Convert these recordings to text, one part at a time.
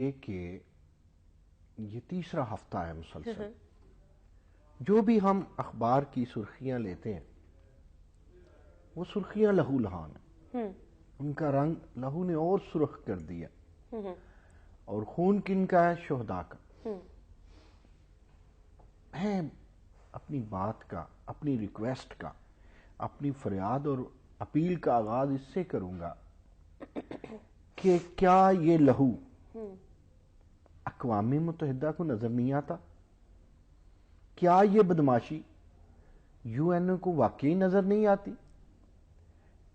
کہ یہ تیسرا ہفتہ ہے مسلسل جو بھی ہم اخبار کی سرخیاں لیتے ہیں وہ سرخیاں لہو لہان ہیں. ان کا رنگ لہو نے اور سرخ کر دیا اور خون کن کا ہے؟ شہداء کا. میں اپنی بات کا، اپنی ریکویسٹ کا، اپنی فریاد اور اپیل کا آغاز اس سے کروں گا کہ کیا یہ لہو اقوام متحدہ کو نظر نہیں آتا؟ کیا یہ بدماشی یو این او کو واقعی نظر نہیں آتی؟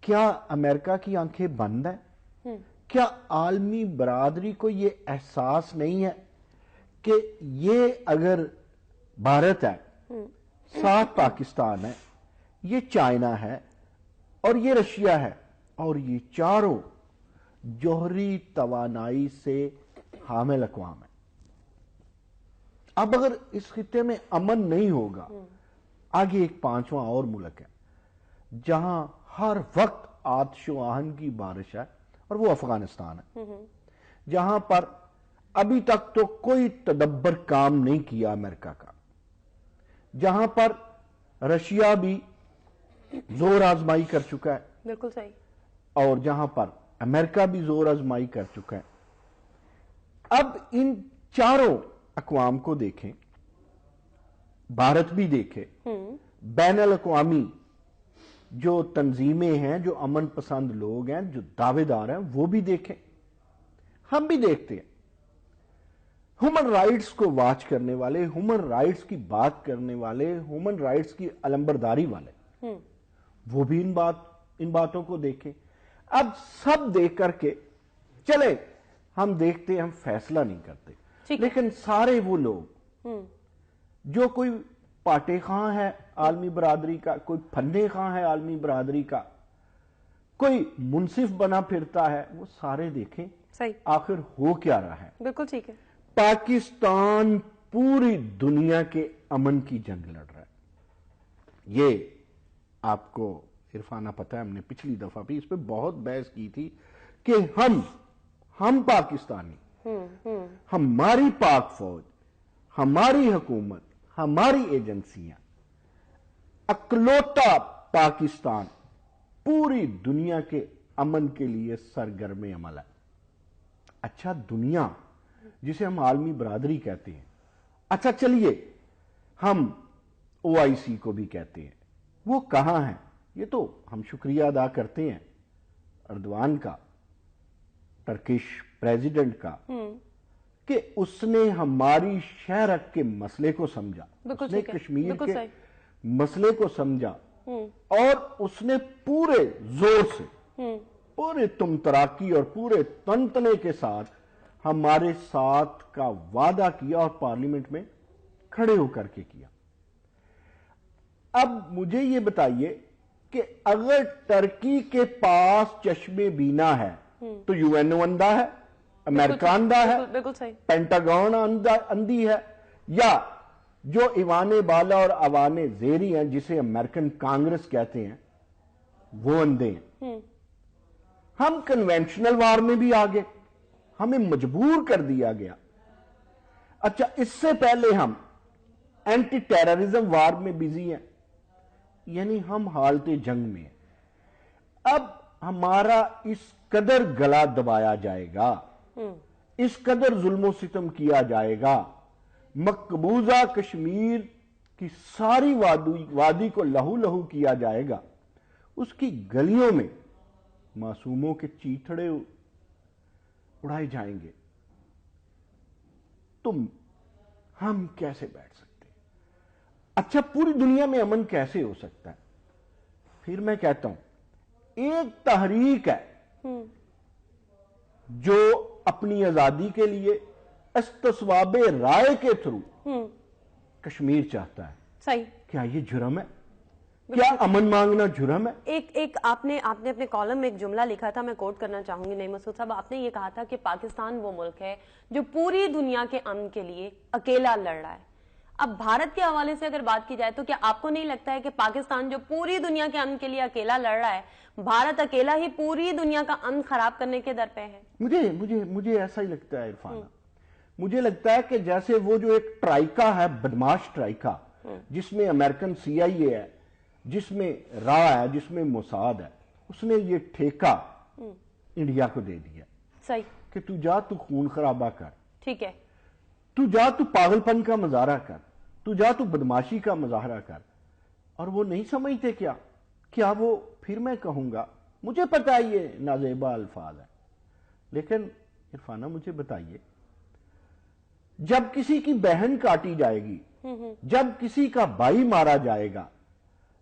کیا امریکہ کی آنکھیں بند ہیں؟ کیا عالمی برادری کو یہ احساس نہیں ہے کہ یہ اگر بھارت ہے، ساتھ پاکستان ہے، یہ چائنا ہے اور یہ رشیا ہے اور یہ چاروں جوہری توانائی سے حامل اقوام ہیں. اب اگر اس خطے میں امن نہیں ہوگا، آگے ایک پانچواں اور ملک ہے جہاں ہر وقت آتش و آہن کی بارش ہے اور وہ افغانستان ہے، جہاں پر ابھی تک تو کوئی تدبر کام نہیں کیا امریکہ کا، جہاں پر رشیا بھی زور آزمائی کر چکا ہے، بالکل صحیح، اور جہاں پر امریکہ بھی زور آزمائی کر چکا ہے. اب ان چاروں اقوام کو دیکھیں، بھارت بھی دیکھے، بین الاقوامی جو تنظیمیں ہیں، جو امن پسند لوگ ہیں، جو دعوے دار ہیں، وہ بھی دیکھیں، ہم بھی دیکھتے ہیں. ہیومن رائٹس کو واچ کرنے والے، ہیومن رائٹس کی بات کرنے والے، ہیومن رائٹس کی علمبرداری والے، وہ بھی ان باتوں کو دیکھیں. اب سب دیکھ کر کے چلے ہم دیکھتے ہیں، ہم فیصلہ نہیں کرتے، لیکن سارے وہ لوگ جو کوئی پاٹے خاں ہے عالمی برادری کا، کوئی پھنے خاں ہے عالمی برادری کا، کوئی منصف بنا پھرتا ہے، وہ سارے دیکھیں آخر ہو کیا رہا ہے. بالکل ٹھیک ہے. پاکستان پوری دنیا کے امن کی جنگ لڑ رہا ہے. یہ آپ کو عرفانہ پتہ ہے، ہم نے پچھلی دفعہ بھی اس پہ بہت بحث کی تھی کہ ہم پاکستانی، ہماری پاک فوج، ہماری حکومت، ہماری ایجنسیاں، اکلوتا پاکستان پوری دنیا کے امن کے لیے سرگرم عمل ہے. اچھا، دنیا جسے ہم عالمی برادری کہتے ہیں، اچھا چلیے ہم OIC کو بھی کہتے ہیں، وہ کہاں ہیں؟ یہ تو ہم شکریہ ادا کرتے ہیں اردوان کا، ٹرکش پریزیڈنٹ کا، کہ اس نے ہماری شہرک کے مسئلے کو سمجھا، اس نے کشمیر کے مسئلے کو سمجھا، اور اس نے پورے زور سے، پورے تمتراکی اور پورے تنتنے کے ساتھ ہمارے ساتھ کا وعدہ کیا اور پارلیمنٹ میں کھڑے ہو کر کے کیا. اب مجھے یہ بتائیے کہ اگر ٹرکی کے پاس چشم بینا ہے تو UN اندھا ہے، امریکہ اندھا ہے، پینٹاگون اندھی ہے، یا جو ایوان بالا اور ایوان زیری ہیں جسے امریکن کانگریس کہتے ہیں وہ اندھے ہیں؟ ہم کنونشنل وار میں بھی آگے، ہمیں مجبور کر دیا گیا. اچھا، اس سے پہلے ہم اینٹی ٹیررزم وار میں بزی ہیں، یعنی ہم حالت جنگ میں ہیں. اب ہمارا اس قدر گلا دبایا جائے گا، اس قدر ظلم و ستم کیا جائے گا، مقبوضہ کشمیر کی ساری وادی کو لہو لہو کیا جائے گا، اس کی گلیوں میں معصوموں کے چیتھڑے اڑائے جائیں گے، ہم کیسے بیٹھ سکتے ہیں؟ اچھا، پوری دنیا میں امن کیسے ہو سکتا ہے؟ پھر میں کہتا ہوں، ایک تحریک ہے جو اپنی آزادی کے لیے استصواب رائے کے تھرو کشمیر چاہتا ہے. کیا یہ جرم ہے؟ کیا امن مانگنا جرم ہے؟ ایک آپ نے اپنے کالم میں ایک جملہ لکھا تھا، میں کوٹ کرنا چاہوں گی. نعیم مسعود صاحب، آپ نے یہ کہا تھا کہ پاکستان وہ ملک ہے جو پوری دنیا کے امن کے لیے اکیلا لڑ رہا ہے. اب بھارت کے حوالے سے اگر بات کی جائے تو کیا آپ کو نہیں لگتا ہے کہ پاکستان جو پوری دنیا کے امن کے لیے اکیلا لڑ رہا ہے، بھارت اکیلا ہی پوری دنیا کا امن خراب کرنے کے در پہ ہے؟ مجھے ایسا ہی لگتا ہے عرفانہ. مجھے لگتا ہے کہ جیسے وہ جو ایک ٹرائکا ہے، بدماش ٹرائکا، جس میں امریکن سی آئی اے ہے، جس میں را ہے، جس میں موساد ہے، اس نے یہ ٹھیکہ انڈیا کو دے دیا صحیح کہ تو جا، تو خون خرابہ کر، ٹھیک ہے تو جا، تو پاگل پن کا مظاہرہ کر، تو جا، تو بدماشی کا مظاہرہ کر. اور وہ نہیں سمجھتے کیا وہ پھر میں کہوں گا، مجھے پتا ہے یہ نازیبا الفاظ ہے، لیکن عرفانہ مجھے بتائیے، جب کسی کی بہن کاٹی جائے گی، جب کسی کا بھائی مارا جائے گا،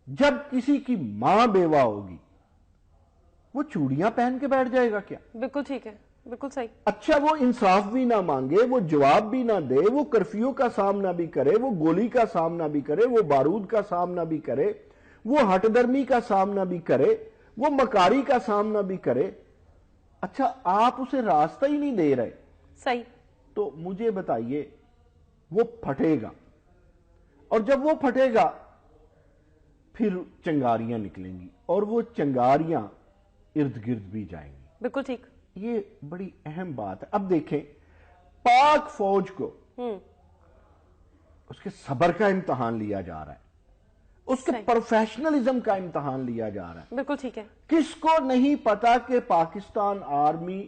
جب کسی کی ماں بیوہ ہوگی، وہ چوڑیاں پہن کے بیٹھ جائے گا کیا؟ بالکل ٹھیک ہے، بالکل صحیح. اچھا وہ انصاف بھی نہ مانگے، وہ جواب بھی نہ دے، وہ کرفیو کا سامنا بھی کرے، وہ گولی کا سامنا بھی کرے، وہ بارود کا سامنا بھی کرے، وہ ہٹ درمی کا سامنا بھی کرے، وہ مکاری کا سامنا بھی کرے. اچھا آپ اسے راستہ ہی نہیں دے رہے، صحیح. تو مجھے بتائیے وہ پھٹے گا، اور جب وہ پھٹے گا پھر چنگاریاں نکلیں گی، اور وہ چنگاریاں ارد گرد بھی جائیں گی. بالکل ٹھیک. یہ بڑی اہم بات ہے. اب دیکھیں پاک فوج کو اس کے صبر کا امتحان لیا جا رہا ہے، اس کے پروفیشنلزم کا امتحان لیا جا رہا ہے. بالکل ٹھیک ہے. کس کو نہیں پتا کہ Pakistan army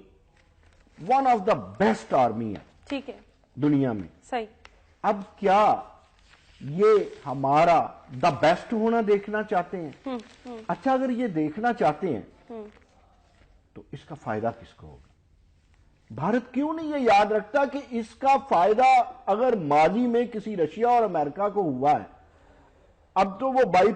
one of the best army ہے ٹھیک ہے. دنیا میں. صحیح. اب کیا یہ ہمارا دا بیسٹ ہونا دیکھنا چاہتے ہیں؟ اچھا اگر یہ دیکھنا چاہتے ہیں تو اس کا فائدہ کس کو ہوگا؟ بھارت کیوں نہیں یہ یاد رکھتا کہ اس کا فائدہ اگر ماضی میں کسی رشیا اور امریکہ کو ہوا ہے، اب تو وہ بائی